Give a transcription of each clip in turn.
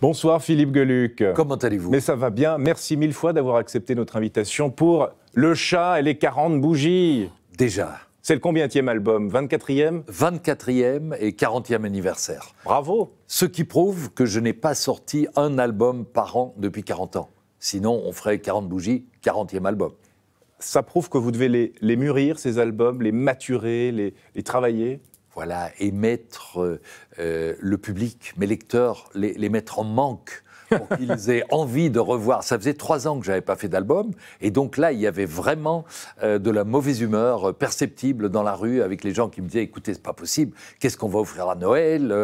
Bonsoir Philippe Geluck. Comment allez-vous? Mais ça va bien. Merci mille fois d'avoir accepté notre invitation pour Le Chat et les 40 bougies. Déjà. C'est le combienième album? 24e? 24e et 40e anniversaire. Bravo. Ce qui prouve que je n'ai pas sorti un album par an depuis 40 ans. Sinon, on ferait 40 bougies, 40e album. Ça prouve que vous devez les mûrir, ces albums, les maturer, les travailler. Voilà, et mettre le public, mes lecteurs, les mettre en manque pour qu'ils aient envie de revoir. Ça faisait 3 ans que je n'avais pas fait d'album, et donc là, il y avait vraiment de la mauvaise humeur perceptible dans la rue, avec les gens qui me disaient « Écoutez, c'est pas possible, qu'est-ce qu'on va offrir à Noël?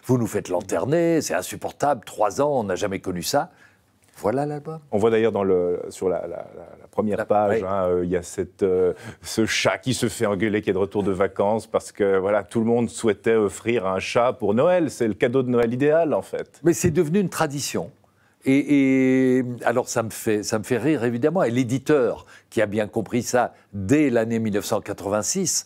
Vous nous faites lanterner, c'est insupportable, 3 ans, on n'a jamais connu ça. » Voilà l'album. On voit d'ailleurs sur la première page, oui. Il y a ce chat qui se fait engueuler, qui est de retour de vacances, parce que voilà, tout le monde souhaitait offrir un chat pour Noël. C'est le cadeau de Noël idéal, en fait. Mais c'est devenu une tradition. Et alors ça me fait rire, évidemment. Et l'éditeur, qui a bien compris ça dès l'année 1986,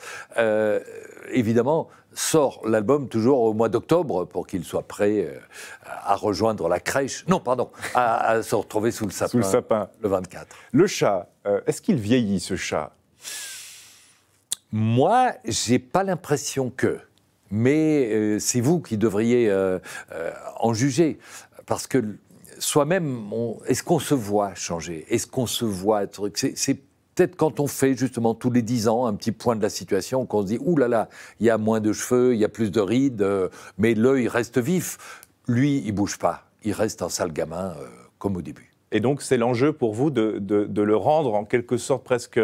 évidemment, sort l'album toujours au mois d'octobre pour qu'il soit prêt à rejoindre la crèche. Non, pardon, à se retrouver sous le sapin, le 24. Le chat, est-ce qu'il vieillit, ce chat? Moi, j'ai pas l'impression que. Mais c'est vous qui devriez en juger. Parce que soi-même, est-ce qu'on se voit changer? Est-ce qu'on se voit... C'est peut-être quand on fait justement tous les 10 ans un petit point de la situation qu'on se dit « Ouh là là, il y a moins de cheveux, il y a plus de rides, mais l'œil reste vif. » Lui, il bouge pas. Il reste un sale gamin comme au début. Et donc, c'est l'enjeu pour vous de le rendre en quelque sorte presque...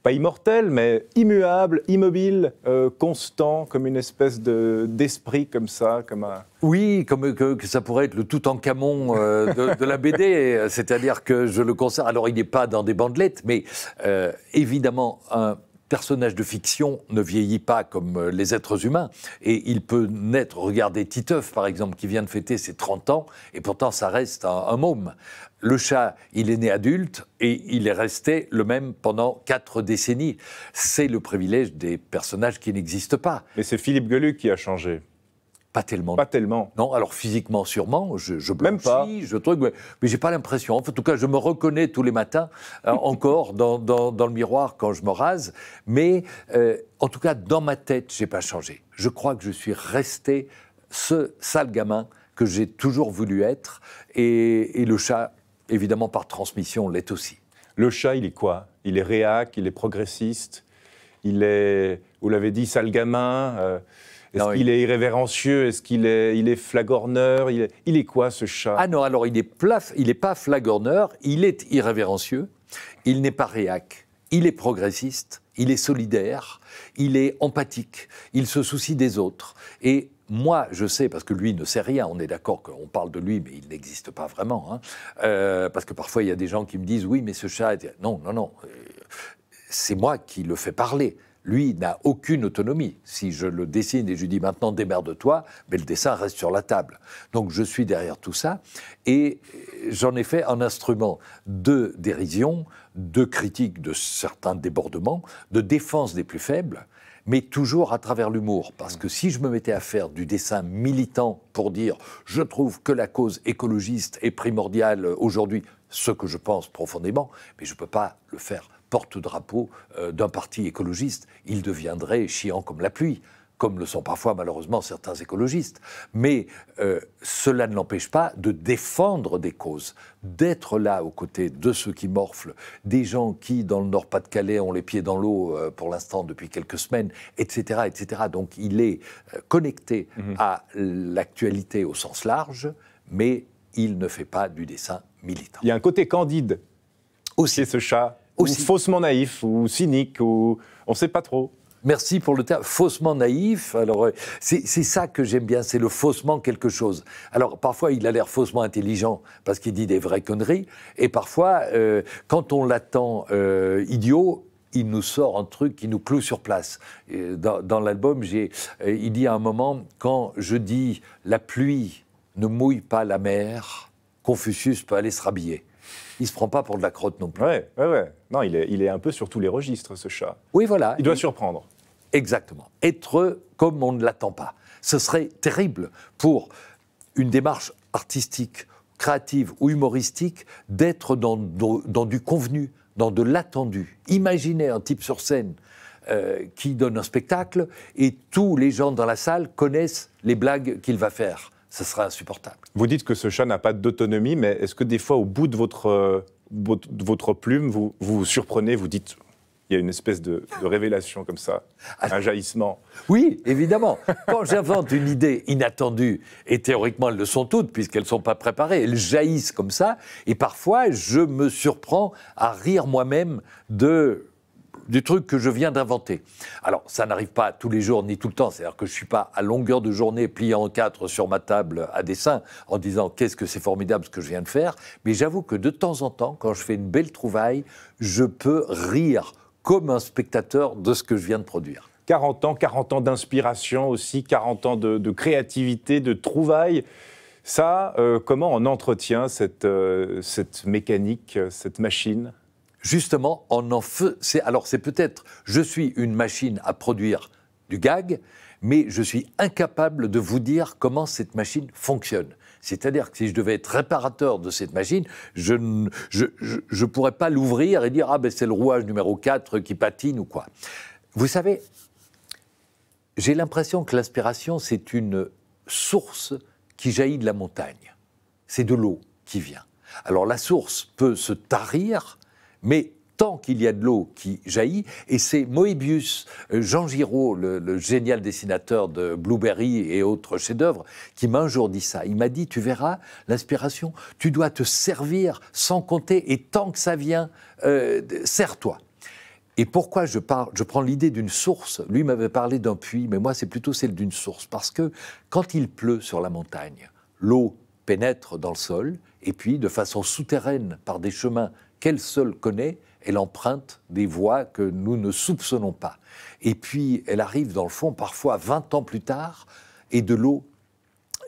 pas immortel, mais immuable, immobile, constant, comme une espèce d'esprit comme ça, comme un... Oui, comme que ça pourrait être le Toutankhamon de la BD, c'est-à-dire que je le conserve. Alors, il n'est pas dans des bandelettes, mais évidemment, un personnage de fiction ne vieillit pas comme les êtres humains, et il peut naître, regardez Titeuf par exemple, qui vient de fêter ses 30 ans, et pourtant ça reste un môme. Le chat, il est né adulte, et il est resté le même pendant 4 décennies. C'est le privilège des personnages qui n'existent pas. Mais c'est Philippe Geluck qui a changé. Pas tellement. Pas tellement. Non, alors physiquement sûrement, je blanchis, même pas. je truc, mais j'ai pas l'impression. En tout cas, je me reconnais tous les matins encore dans le miroir quand je me rase. Mais en tout cas, dans ma tête, j'ai pas changé. Je crois que je suis resté ce sale gamin que j'ai toujours voulu être. Et le chat, évidemment, par transmission, l'est aussi. Le chat, il est quoi? Il est réac, il est progressiste, il est, vous l'avez dit, sale gamin. Est-ce qu'il est irrévérencieux? Est-ce qu'il est flagorneur? Il est quoi, ce chat? Ah non, alors il n'est pas flagorneur, il est irrévérencieux, il n'est pas réac, il est progressiste, il est solidaire, il est empathique, il se soucie des autres. Et moi, je sais, parce que lui ne sait rien, on est d'accord qu'on parle de lui, mais il n'existe pas vraiment. Parce que parfois, il y a des gens qui me disent « Oui, mais ce chat... » Non, c'est moi qui le fais parler. Lui n'a aucune autonomie. Si je le dessine et je lui dis maintenant démerde-toi, mais le dessin reste sur la table. Donc je suis derrière tout ça et j'en ai fait un instrument de dérision, de critique de certains débordements, de défense des plus faibles, mais toujours à travers l'humour. Parce que si je me mettais à faire du dessin militant pour dire « je trouve que la cause écologiste est primordiale aujourd'hui », ce que je pense profondément, mais je ne peux pas le faire porte-drapeau d'un parti écologiste. Il deviendrait chiant comme la pluie, comme le sont parfois malheureusement certains écologistes. Mais cela ne l'empêche pas de défendre des causes, d'être là aux côtés de ceux qui morflent, des gens qui, dans le Nord-Pas-de-Calais, ont les pieds dans l'eau pour l'instant depuis quelques semaines, etc. etc. Donc il est connecté à l'actualité au sens large, mais il ne fait pas du dessin militant. Il y a un côté candide aussi, c'est ce chat, ou faussement naïf, ou cynique, ou on ne sait pas trop. Merci pour le terme, faussement naïf. Alors, c'est ça que j'aime bien, c'est le faussement quelque chose. Alors, parfois, il a l'air faussement intelligent parce qu'il dit des vraies conneries. Et parfois, quand on l'attend idiot, il nous sort un truc qui nous cloue sur place. Dans l'album, il dit à un moment, quand je dis « la pluie ne mouille pas la mer », Confucius peut aller se rhabiller. Il ne se prend pas pour de la crotte non plus. Ouais. Non, il est un peu sur tous les registres, ce chat. Oui, voilà. Il doit surprendre. Exactement. Être comme on ne l'attend pas. Ce serait terrible pour une démarche artistique, créative ou humoristique, d'être dans du convenu, dans de l'attendu. Imaginez un type sur scène qui donne un spectacle et tous les gens dans la salle connaissent les blagues qu'il va faire. Ce sera insupportable. Vous dites que ce chat n'a pas d'autonomie, mais est-ce que des fois, au bout de votre plume, vous vous surprenez, vous dites, il y a une espèce de révélation comme ça, un jaillissement? Oui, évidemment. Quand j'invente une idée inattendue, et théoriquement elles le sont toutes, puisqu'elles ne sont pas préparées, elles jaillissent comme ça, et parfois je me surprends à rire moi-même du truc que je viens d'inventer. Alors, ça n'arrive pas tous les jours ni tout le temps, c'est-à-dire que je ne suis pas à longueur de journée plié en 4 sur ma table à dessin en disant qu'est-ce que c'est formidable ce que je viens de faire, mais j'avoue que de temps en temps, quand je fais une belle trouvaille, je peux rire comme un spectateur de ce que je viens de produire. 40 ans d'inspiration aussi, 40 ans de créativité, de trouvailles. Ça, comment on entretient cette mécanique, cette machine ? Justement, c'est peut-être, je suis une machine à produire du gag, mais je suis incapable de vous dire comment cette machine fonctionne. C'est-à-dire que si je devais être réparateur de cette machine, je ne pourrais pas l'ouvrir et dire « Ah ben c'est le rouage numéro 4 qui patine ou quoi ». Vous savez, j'ai l'impression que l'inspiration, c'est une source qui jaillit de la montagne. C'est de l'eau qui vient. Alors la source peut se tarir, mais tant qu'il y a de l'eau qui jaillit, et c'est Moebius, Jean Giraud, le génial dessinateur de Blueberry et autres chefs-d'œuvre, qui m'a un jour dit ça. Il m'a dit, tu verras, l'inspiration, tu dois te servir sans compter, et tant que ça vient, sers-toi. Et pourquoi je prends l'idée d'une source? Lui m'avait parlé d'un puits, mais moi c'est plutôt celle d'une source, parce que quand il pleut sur la montagne, l'eau pénètre dans le sol, et puis de façon souterraine, par des chemins qu'elle seule connaît, elle emprunte des voies que nous ne soupçonnons pas. Et puis, elle arrive dans le fond, parfois 20 ans plus tard, et de l'eau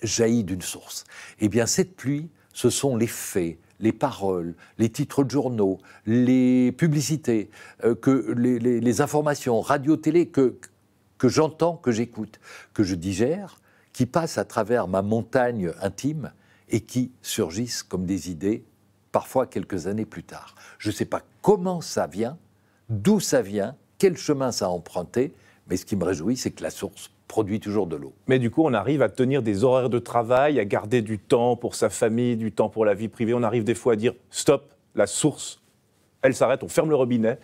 jaillit d'une source. Eh bien, cette pluie, ce sont les faits, les paroles, les titres de journaux, les publicités, les informations, radio, télé, que j'entends, que j'écoute, que je digère, qui passent à travers ma montagne intime et qui surgissent comme des idées parfois quelques années plus tard. Je ne sais pas comment ça vient, d'où ça vient, quel chemin ça a emprunté, mais ce qui me réjouit, c'est que la source produit toujours de l'eau. Mais du coup, on arrive à tenir des horaires de travail, à garder du temps pour sa famille, du temps pour la vie privée. On arrive des fois à dire « stop, la source, elle s'arrête, on ferme le robinet ».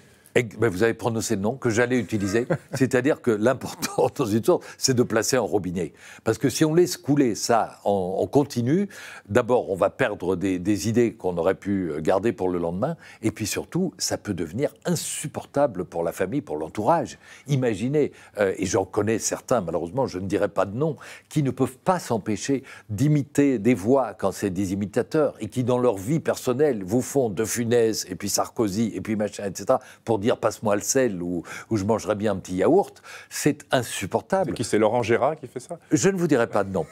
Vous avez prononcé le nom que j'allais utiliser, c'est-à-dire que l'important dans une source, c'est de placer un robinet. Parce que si on laisse couler ça en continu, d'abord on va perdre des idées qu'on aurait pu garder pour le lendemain, et puis surtout, ça peut devenir insupportable pour la famille, pour l'entourage. Imaginez, et j'en connais certains, malheureusement je ne dirai pas de nom, qui ne peuvent pas s'empêcher d'imiter des voix quand c'est des imitateurs, et qui dans leur vie personnelle vous font De Funès, et puis Sarkozy, et puis machin, etc., pour dire passe-moi le sel ou je mangerais bien un petit yaourt, c'est insupportable. C'est qui, c'est Laurent Gérard qui fait ça? Je ne vous dirai pas de nom.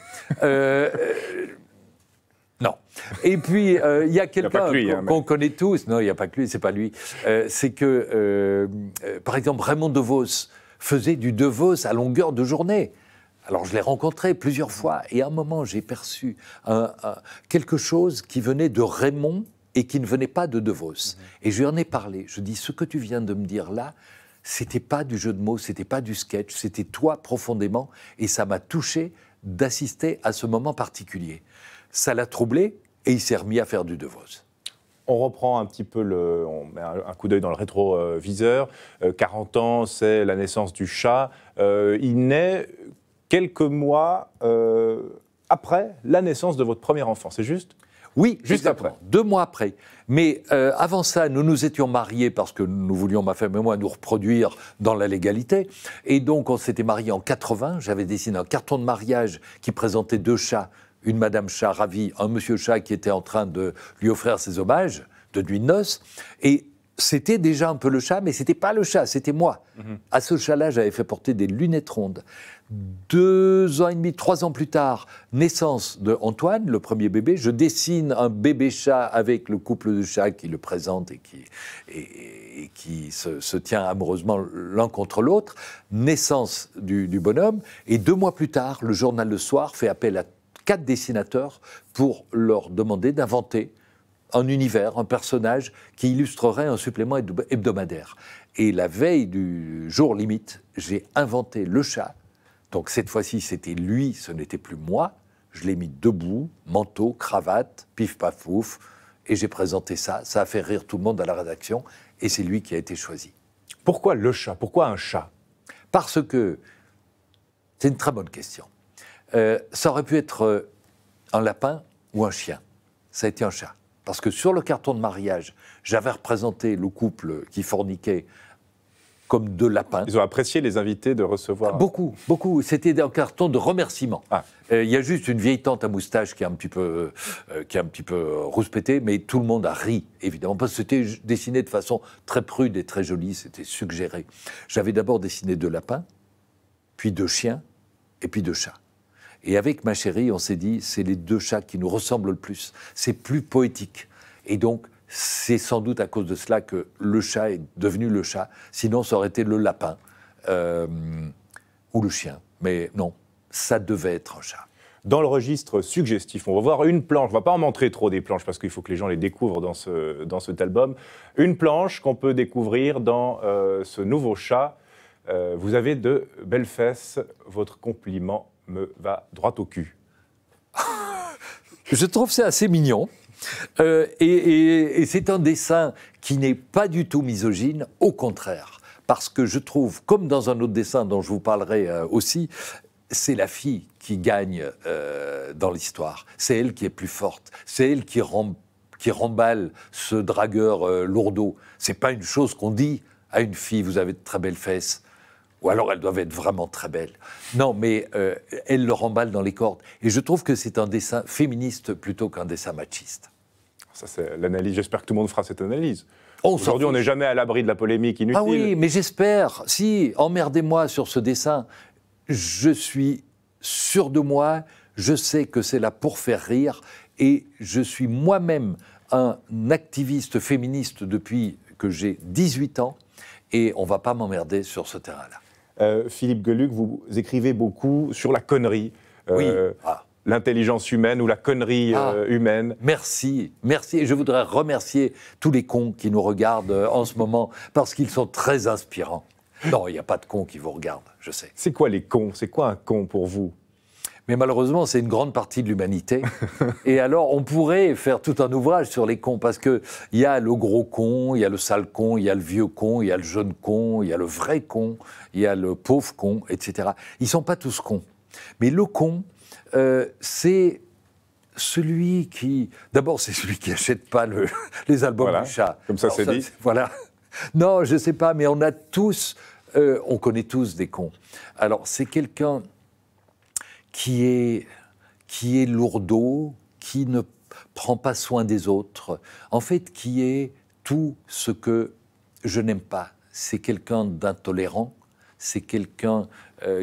Non. Et puis, il y a quelqu'un qu'on connaît tous. Non, il n'y a pas que lui, c'est pas lui. C'est que, par exemple, Raymond DeVos faisait du DeVos à longueur de journée. Alors, je l'ai rencontré plusieurs fois et à un moment, j'ai perçu quelque chose qui venait de Raymond et qui ne venait pas de DeVos. Et je lui en ai parlé. Je dis, ce que tu viens de me dire là, c'était pas du jeu de mots, c'était pas du sketch, c'était toi profondément, et ça m'a touché d'assister à ce moment particulier. Ça l'a troublé, et il s'est remis à faire du DeVos. On reprend un petit peu, on met un coup d'œil dans le rétroviseur. 40 ans, c'est la naissance du chat. Il naît quelques mois après la naissance de votre premier enfant, c'est juste ? Oui, juste après. 2 mois après. Mais avant ça, nous nous étions mariés parce que nous voulions, ma femme et moi, nous reproduire dans la légalité. Et donc, on s'était mariés en 80. J'avais dessiné un carton de mariage qui présentait 2 chats. Une Madame Chat ravie, un Monsieur Chat qui était en train de lui offrir ses hommages de nuit de noces. Et c'était déjà un peu le chat, mais c'était pas le chat, c'était moi. À ce chat-là, j'avais fait porter des lunettes rondes. 2 ans et demi, 3 ans plus tard, naissance de Antoine, le premier bébé. Je dessine un bébé chat avec le couple de chats qui le présente et qui se tient amoureusement l'un contre l'autre. Naissance du bonhomme. Et 2 mois plus tard, le journal Le Soir fait appel à 4 dessinateurs pour leur demander d'inventer un univers, un personnage qui illustrerait un supplément hebdomadaire. Et la veille du jour limite, j'ai inventé le chat. Donc cette fois-ci, c'était lui, ce n'était plus moi. Je l'ai mis debout, manteau, cravate, pif paf pouf, et j'ai présenté ça. Ça a fait rire tout le monde à la rédaction, et c'est lui qui a été choisi. Pourquoi le chat? Pourquoi un chat? Parce que, c'est une très bonne question. Ça aurait pu être un lapin ou un chien. Ça a été un chat. Parce que sur le carton de mariage, j'avais représenté le couple qui forniquait comme 2 lapins. Ils ont apprécié les invités de recevoir. Beaucoup, beaucoup. C'était un carton de remerciement. Ah. Il y a juste une vieille tante à moustache qui est un petit peu rouspétée, mais tout le monde a ri, évidemment, parce que c'était dessiné de façon très prude et très jolie, c'était suggéré. J'avais d'abord dessiné 2 lapins, puis 2 chiens, et puis 2 chats. Et avec ma chérie, on s'est dit, c'est les 2 chats qui nous ressemblent le plus. C'est plus poétique. Et donc, c'est sans doute à cause de cela que le chat est devenu le chat. Sinon, ça aurait été le lapin ou le chien. Mais non, ça devait être un chat. Dans le registre suggestif, on va voir une planche. On ne va pas en montrer trop des planches parce qu'il faut que les gens les découvrent dans cet album. Une planche qu'on peut découvrir dans ce nouveau chat. Vous avez de belles fesses. Votre compliment me va droit au cul. Je trouve ça assez mignon. Et c'est un dessin qui n'est pas du tout misogyne, au contraire. Parce que je trouve, comme dans un autre dessin dont je vous parlerai aussi, c'est la fille qui gagne dans l'histoire. C'est elle qui est plus forte. C'est elle qui remballe ce dragueur lourdeau. C'est pas une chose qu'on dit à une fille, vous avez de très belles fesses. Ou alors elles doivent être vraiment très belles. Non, mais elle le remballe dans les cordes. Et je trouve que c'est un dessin féministe plutôt qu'un dessin machiste. Ça, c'est l'analyse. J'espère que tout le monde fera cette analyse. Aujourd'hui, on n'est jamais à l'abri de la polémique inutile. Ah oui, mais j'espère. Si, emmerdez-moi sur ce dessin. Je suis sûr de moi. Je sais que c'est là pour faire rire. Et je suis moi-même un activiste féministe depuis que j'ai 18 ans. Et on ne va pas m'emmerder sur ce terrain-là. Philippe Geluck, vous écrivez beaucoup sur la connerie, oui. L'intelligence humaine ou la connerie humaine. Merci, merci. Et je voudrais remercier tous les cons qui nous regardent en ce moment, parce qu'ils sont très inspirants. Non, il n'y a pas de cons qui vous regardent, je sais. C'est quoi les cons? C'est quoi un con pour vous? Mais malheureusement, c'est une grande partie de l'humanité. Et alors, on pourrait faire tout un ouvrage sur les cons, parce qu'il y a le gros con, il y a le sale con, il y a le vieux con, il y a le jeune con, il y a le vrai con, il y a le pauvre con, etc. Ils ne sont pas tous cons. Mais le con, c'est celui qui... D'abord, c'est celui qui n'achète pas les albums du chat. Comme ça, c'est dit. Voilà. Non, je ne sais pas, mais on a tous... on connaît tous des cons. Alors, c'est quelqu'un qui est lourdeau, qui ne prend pas soin des autres, en fait, qui est tout ce que je n'aime pas. C'est quelqu'un d'intolérant, c'est quelqu'un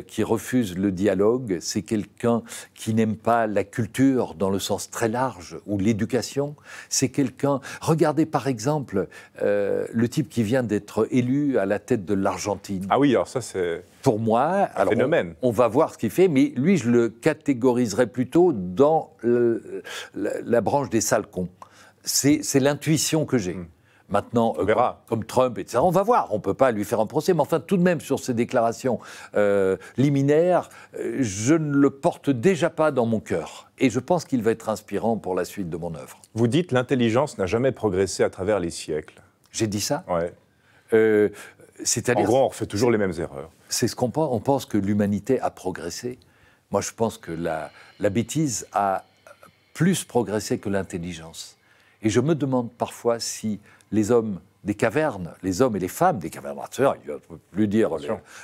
qui refuse le dialogue, c'est quelqu'un qui n'aime pas la culture dans le sens très large, ou l'éducation, c'est quelqu'un... Regardez par exemple le type qui vient d'être élu à la tête de l'Argentine. Ah oui, alors ça c'est... Pour moi, un phénomène. On va voir ce qu'il fait, mais lui je le catégoriserais plutôt dans la branche des sales cons. C'est l'intuition que j'ai. Maintenant, comme Trump, etc., on va voir, on ne peut pas lui faire un procès, mais enfin, tout de même, sur ces déclarations liminaires, je ne le porte déjà pas dans mon cœur. Et je pense qu'il va être inspirant pour la suite de mon œuvre. Vous dites l'intelligence n'a jamais progressé à travers les siècles. J'ai dit ça ? Ouais. C'est-à-dire, en gros, on refait toujours les mêmes erreurs. C'est ce qu'on pense. On pense que l'humanité a progressé. Moi, je pense que la bêtise a plus progressé que l'intelligence. Et je me demande parfois si les hommes des cavernes, les hommes et les femmes des cavernes, il ne faut plus dire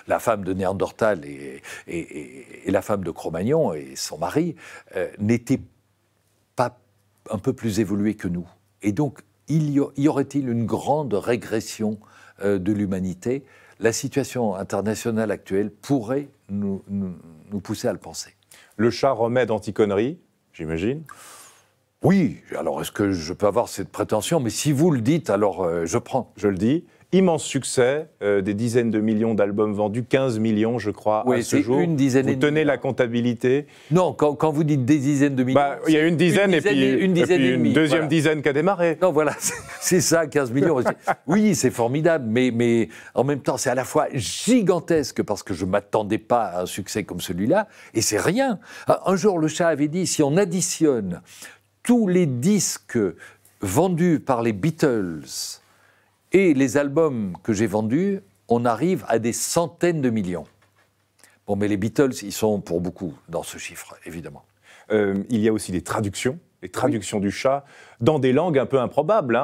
la femme de Néandertal et la femme de Cro-Magnon et son mari, n'étaient pas un peu plus évolués que nous. Et donc, y aurait-il une grande régression de l'humanité? La situation internationale actuelle pourrait nous pousser à le penser. Le chat remède anti-connerie, j'imagine. Oui, alors est-ce que je peux avoir cette prétention? Mais si vous le dites, alors je prends. Je le dis. immense succès, des dizaines de millions d'albums vendus, 15 millions, je crois, oui, à ce jour. Une dizaine vous tenez la comptabilité? Non, quand vous dites des dizaines de millions... Il y a une dizaine et puis une deuxième voilà. dizaine qui a démarré. Non, voilà, c'est ça, 15 millions. Oui, c'est formidable, mais en même temps, c'est à la fois gigantesque parce que je ne m'attendais pas à un succès comme celui-là, et c'est rien. Un jour, le chat avait dit, si on additionne tous les disques vendus par les Beatles et les albums que j'ai vendus, on arrive à des centaines de millions. Bon, mais les Beatles, ils sont pour beaucoup dans ce chiffre, évidemment. Il y a aussi des traductions du chat, dans des langues un peu improbables.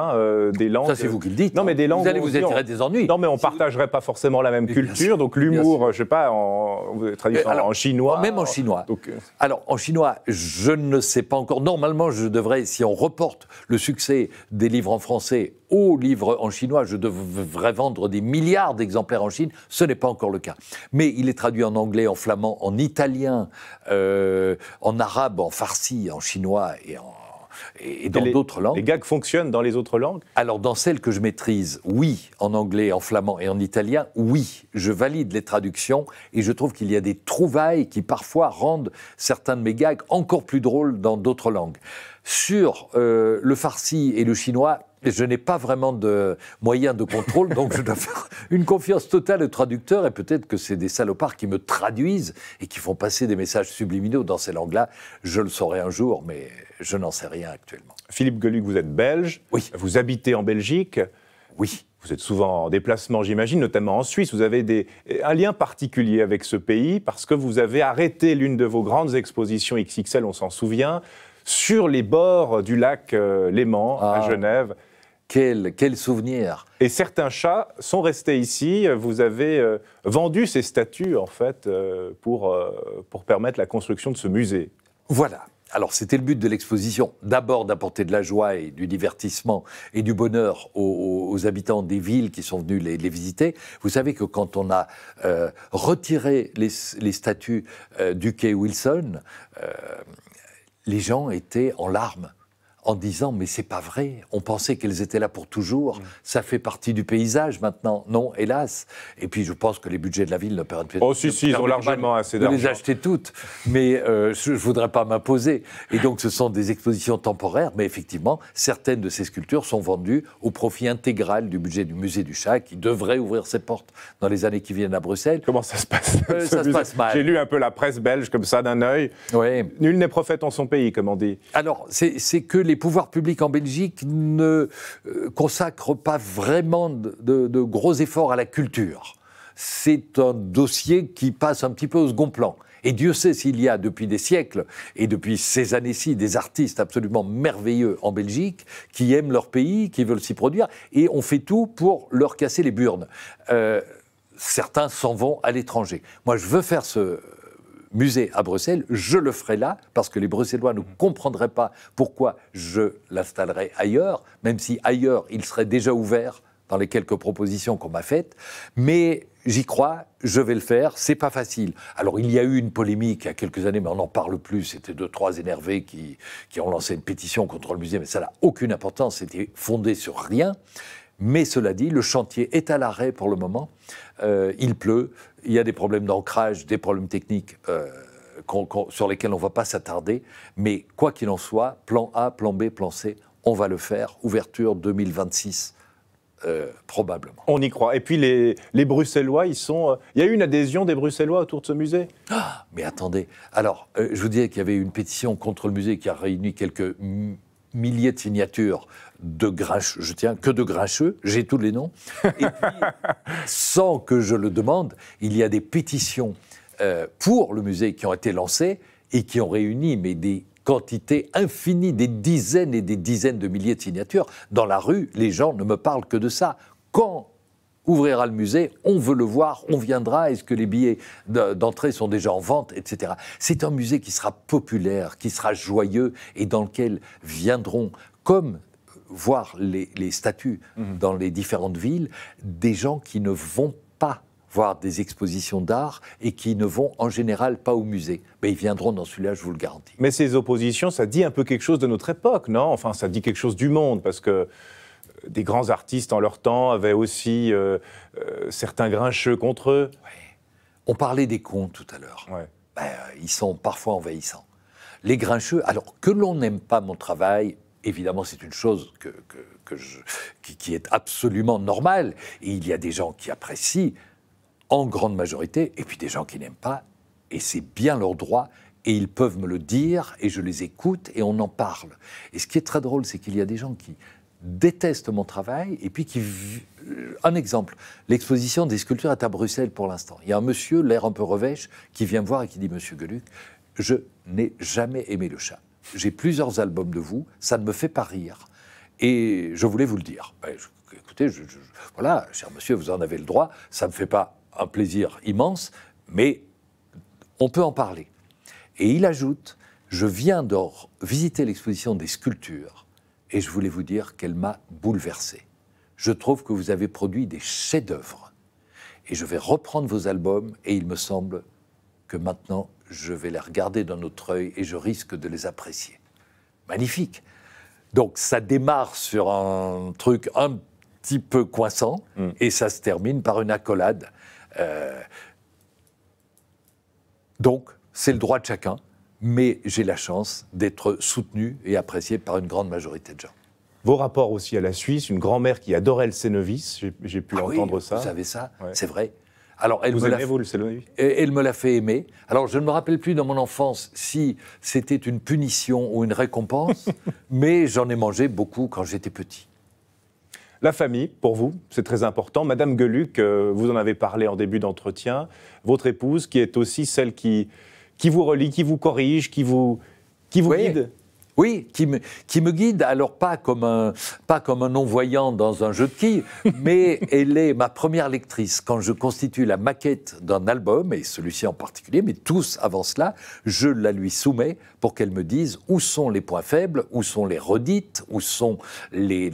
Des langues... Ça, c'est vous qui le dites. Non, mais des langues... Vous allez vous attirer des ennuis. Non, mais on ne partagerait pas forcément la même culture, donc l'humour, je ne sais pas, en chinois... Même en chinois. Donc, alors, en chinois, je ne sais pas encore. Normalement, je devrais, si on reporte le succès des livres en français aux livres en chinois, je devrais vendre des milliards d'exemplaires en Chine. Ce n'est pas encore le cas. Mais il est traduit en anglais, en flamand, en italien, en arabe, en farsi, en chinois et dans d'autres langues. Les gags fonctionnent dans les autres langues? Alors, dans celles que je maîtrise, oui, en anglais, en flamand et en italien, oui, je valide les traductions et je trouve qu'il y a des trouvailles qui parfois rendent certains de mes gags encore plus drôles dans d'autres langues. Sur le farsi et le chinois, je n'ai pas vraiment de moyens de contrôle, donc je dois faire une confiance totale au traducteur, et peut-être que c'est des salopards qui me traduisent et qui font passer des messages subliminaux dans ces langues-là. Je le saurai un jour, mais je n'en sais rien actuellement. Philippe Geluck, vous êtes belge, oui. Vous habitez en Belgique. Oui. Vous êtes souvent en déplacement, j'imagine, notamment en Suisse. Vous avez un lien particulier avec ce pays parce que vous avez arrêté l'une de vos grandes expositions XXL, on s'en souvient, sur les bords du lac Léman, à Genève. Quel souvenir! Et certains chats sont restés ici. Vous avez vendu ces statues, en fait, pour permettre la construction de ce musée. Voilà. Alors, c'était le but de l'exposition. D'abord, d'apporter de la joie et du divertissement et du bonheur aux habitants des villes qui sont venus les visiter. Vous savez que quand on a retiré les statues du quai Wilson, les gens étaient en larmes, en disant « mais c'est pas vrai, on pensait qu'elles étaient là pour toujours, ça fait partie du paysage maintenant ». Non, hélas. Et puis je pense que les budgets de la ville ne permettent pas ils ont largement assez d'argent. de les acheter toutes, mais je ne voudrais pas m'imposer. Et donc ce sont des expositions temporaires, mais effectivement, certaines de ces sculptures sont vendues au profit intégral du budget du musée du chat, qui devrait ouvrir ses portes dans les années qui viennent à Bruxelles. Comment ça se passe Ça se passe mal. J'ai lu un peu la presse belge comme ça d'un œil. Ouais. Nul n'est prophète en son pays, comme on dit. Alors, c'est que les pouvoirs publics en Belgique ne consacrent pas vraiment de gros efforts à la culture. C'est un dossier qui passe un petit peu au second plan. Et Dieu sait s'il y a depuis des siècles et depuis ces années-ci des artistes absolument merveilleux en Belgique qui aiment leur pays, qui veulent s'y produire, et on fait tout pour leur casser les burnes. Certains s'en vont à l'étranger. Moi, je veux faire ce musée à Bruxelles, je le ferai là, parce que les Bruxellois ne comprendraient pas pourquoi je l'installerais ailleurs, même si ailleurs, il serait déjà ouvert dans les quelques propositions qu'on m'a faites. Mais j'y crois, je vais le faire, c'est pas facile. Alors, il y a eu une polémique il y a quelques années, mais on n'en parle plus. C'était 2-3 énervés qui ont lancé une pétition contre le musée, mais ça n'a aucune importance, c'était fondé sur rien. Mais cela dit, le chantier est à l'arrêt pour le moment. Il pleut, il y a des problèmes d'ancrage, des problèmes techniques sur lesquels on ne va pas s'attarder. Mais quoi qu'il en soit, plan A, plan B, plan C, on va le faire. Ouverture 2026, probablement. On y croit. Et puis les Bruxellois, il y a eu une adhésion des Bruxellois autour de ce musée? Ah, mais attendez. Alors, je vous disais qu'il y avait une pétition contre le musée qui a réuni quelques milliers de signatures de grincheux, je tiens que de grincheux, j'ai tous les noms. Et puis, sans que je le demande, il y a des pétitions pour le musée qui ont été lancées et qui ont réuni des quantités infinies, des dizaines et des dizaines de milliers de signatures. Dans la rue, les gens ne me parlent que de ça. Quand ouvrira le musée, on veut le voir, on viendra, est-ce que les billets d'entrée sont déjà en vente, etc. C'est un musée qui sera populaire, qui sera joyeux et dans lequel viendront, comme voir les statues dans les différentes villes, des gens qui ne vont pas voir des expositions d'art et qui ne vont en général pas au musée. Mais ils viendront dans celui-là, je vous le garantis. Mais ces oppositions, ça dit un peu quelque chose de notre époque, non? Enfin, ça dit quelque chose du monde, parce que des grands artistes en leur temps avaient aussi certains grincheux contre eux. Ouais. On parlait des cons tout à l'heure. Ouais. Ils sont parfois envahissants. Les grincheux, alors que l'on n'aime pas mon travail, évidemment c'est une chose qui est absolument normale. Et il y a des gens qui apprécient en grande majorité, et puis des gens qui n'aiment pas, et c'est bien leur droit, et ils peuvent me le dire, et je les écoute, et on en parle. Et ce qui est très drôle, c'est qu'il y a des gens qui détestent mon travail, et puis un exemple, l'exposition des sculptures est à Bruxelles pour l'instant. Il y a un monsieur, l'air un peu revêche, qui vient me voir et qui dit « Monsieur Geluck, je n'ai jamais aimé le chat. J'ai plusieurs albums de vous, ça ne me fait pas rire, et je voulais vous le dire. » Écoutez, voilà, cher monsieur, vous en avez le droit, ça ne me fait pas un plaisir immense, mais on peut en parler. Et il ajoute, je viens de visiter l'exposition des sculptures et je voulais vous dire qu'elle m'a bouleversé. Je trouve que vous avez produit des chefs-d'œuvre et je vais reprendre vos albums et il me semble que maintenant je vais les regarder d'un autre œil et je risque de les apprécier. Magnifique. Donc ça démarre sur un truc un petit peu coinçant et ça se termine par une accolade. Donc, c'est le droit de chacun, mais j'ai la chance d'être soutenu et apprécié par une grande majorité de gens. Vos rapports aussi à la Suisse, une grand-mère qui adorait le Cénovis, j'ai pu entendre ça. Vous savez ça, ouais. C'est vrai. Alors, elle vous aimez, vous, le Cénovis ? Elle me l'a fait aimer. Alors, je ne me rappelle plus dans mon enfance si c'était une punition ou une récompense, mais j'en ai mangé beaucoup quand j'étais petit. La famille, pour vous, c'est très important. Madame Geluck, vous en avez parlé en début d'entretien. Votre épouse, qui est aussi celle qui vous relie, qui vous corrige, qui vous guide. Oui, qui me guide, alors pas comme un non-voyant dans un jeu de quilles, mais elle est ma première lectrice. Quand je constitue la maquette d'un album, et celui-ci en particulier, mais tous avant cela, je la lui soumets pour qu'elle me dise où sont les points faibles, où sont les redites, où sont les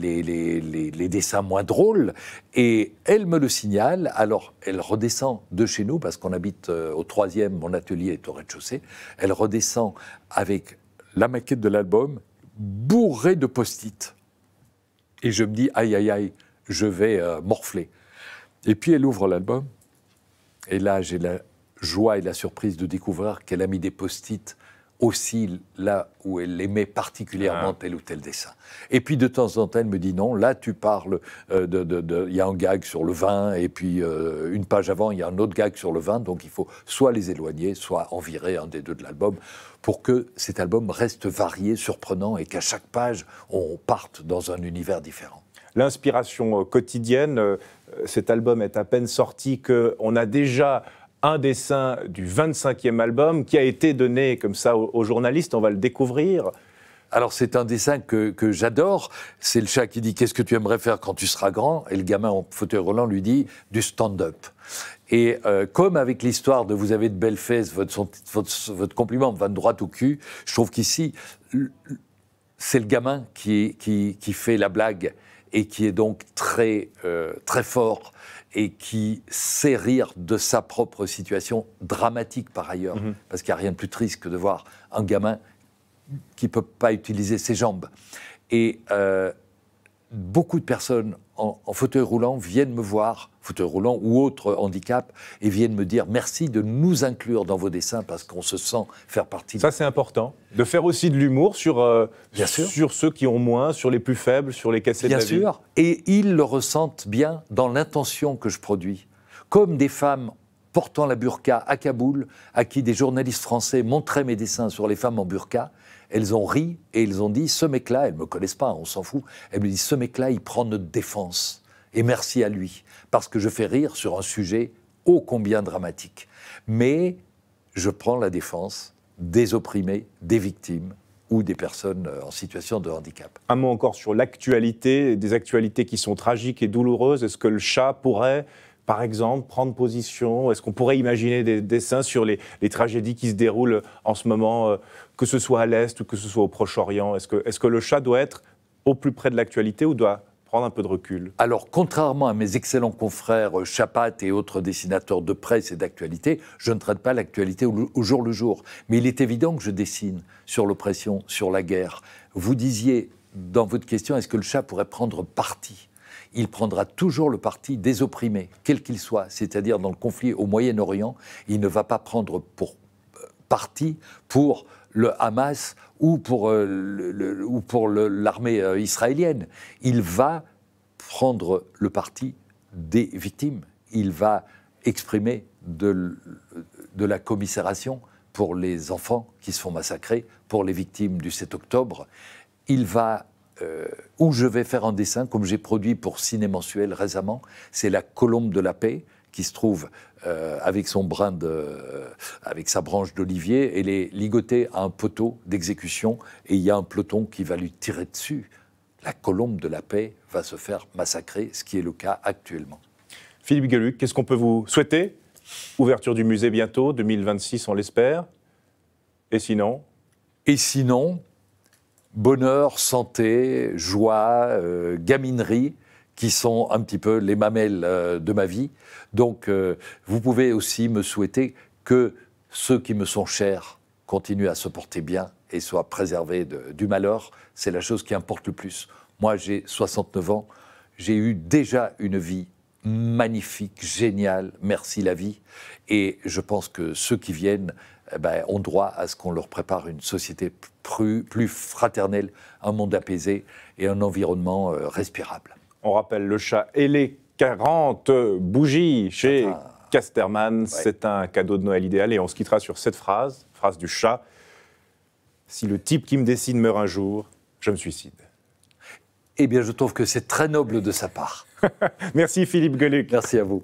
dessins moins drôles, et elle me le signale. Alors, elle redescend de chez nous, parce qu'on habite au 3e, mon atelier est au rez-de-chaussée, elle redescend avec la maquette de l'album, bourrée de post-it. Et je me dis, aïe, aïe, aïe, je vais morfler. Et puis elle ouvre l'album, et là j'ai la joie et la surprise de découvrir qu'elle a mis des post-it aussi là où elle aimait particulièrement tel ou tel dessin. Et puis de temps en temps, elle me dit non, là tu parles, il y a un gag sur le vin, et puis une page avant, il y a un autre gag sur le vin, donc il faut soit les éloigner, soit en virer un des deux de l'album, pour que cet album reste varié, surprenant, et qu'à chaque page, on parte dans un univers différent. L'inspiration quotidienne, cet album est à peine sorti qu'on a déjà un dessin du 25e album qui a été donné comme ça aux journalistes, on va le découvrir. Alors c'est un dessin que j'adore, c'est le chat qui dit « Qu'est-ce que tu aimerais faire quand tu seras grand ?» et le gamin en fauteuil roulant lui dit « Du stand-up ». Et comme avec l'histoire de « Vous avez de belles fesses, votre compliment me va de droit au cul », je trouve qu'ici, c'est le gamin qui fait la blague et qui est donc très fort et qui sait rire de sa propre situation, dramatique par ailleurs, parce qu'il n'y a rien de plus triste que de voir un gamin qui ne peut pas utiliser ses jambes. Et beaucoup de personnes en fauteuil roulant viennent me voir, fauteuil roulant ou autre handicap, et viennent me dire merci de nous inclure dans vos dessins parce qu'on se sent faire partie. Ça, c'est important, de faire aussi de l'humour sur ceux qui ont moins, sur les plus faibles, sur les cassés de la vie. Bien sûr, et ils le ressentent bien dans l'intention que je produis. Comme des femmes portant la burqa à Kaboul, à qui des journalistes français montraient mes dessins sur les femmes en burqa, elles ont ri et elles ont dit « Ce mec-là, elles ne me connaissent pas, on s'en fout, elles me disent « Ce mec-là, il prend notre défense. Et merci à lui, parce que je fais rire sur un sujet ô combien dramatique. Mais je prends la défense des opprimés, des victimes ou des personnes en situation de handicap. » Un mot encore sur l'actualité, des actualités qui sont tragiques et douloureuses. Est-ce que le chat pourrait, par exemple, prendre position? Est-ce qu'on pourrait imaginer des dessins sur les tragédies qui se déroulent en ce moment, que ce soit à l'Est ou que ce soit au Proche-Orient? Est-ce que le chat doit être au plus près de l'actualité ou doit prendre un peu de recul? Alors, contrairement à mes excellents confrères Chapat et autres dessinateurs de presse et d'actualité, je ne traite pas l'actualité au jour le jour. Mais il est évident que je dessine sur l'oppression, sur la guerre. Vous disiez dans votre question, est-ce que le chat pourrait prendre parti ? Il prendra toujours le parti des opprimés, quels qu'ils soient. C'est-à-dire, dans le conflit au Moyen-Orient, il ne va pas prendre parti pour le Hamas ou pour l'armée israélienne. Il va prendre le parti des victimes. Il va exprimer de la commisération pour les enfants qui se font massacrer, pour les victimes du 7 octobre. Il va, où je vais faire un dessin, comme j'ai produit pour Ciné Mensuel récemment, c'est la colombe de la paix, qui se trouve avec sa branche d'olivier, elle est ligotée à un poteau d'exécution, et il y a un peloton qui va lui tirer dessus. La colombe de la paix va se faire massacrer, ce qui est le cas actuellement. Philippe Geluck, qu'est-ce qu'on peut vous souhaiter ? Ouverture du musée bientôt, 2026, on l'espère. Et sinon ? Et sinon, bonheur, santé, joie, gaminerie, qui sont un petit peu les mamelles de ma vie. Donc, vous pouvez aussi me souhaiter que ceux qui me sont chers continuent à se porter bien et soient préservés du malheur. C'est la chose qui importe le plus. Moi, j'ai 69 ans, j'ai eu déjà une vie magnifique, géniale, merci la vie. Et je pense que ceux qui viennent ont droit à ce qu'on leur prépare une société plus fraternelle, un monde apaisé et un environnement respirable. On rappelle le chat et les 40 bougies chez Casterman. Ouais. C'est un cadeau de Noël idéal. Et on se quittera sur cette phrase du chat. Si le type qui me dessine meurt un jour, je me suicide. Eh bien, je trouve que c'est très noble de sa part. Merci Philippe Geluck. Merci à vous.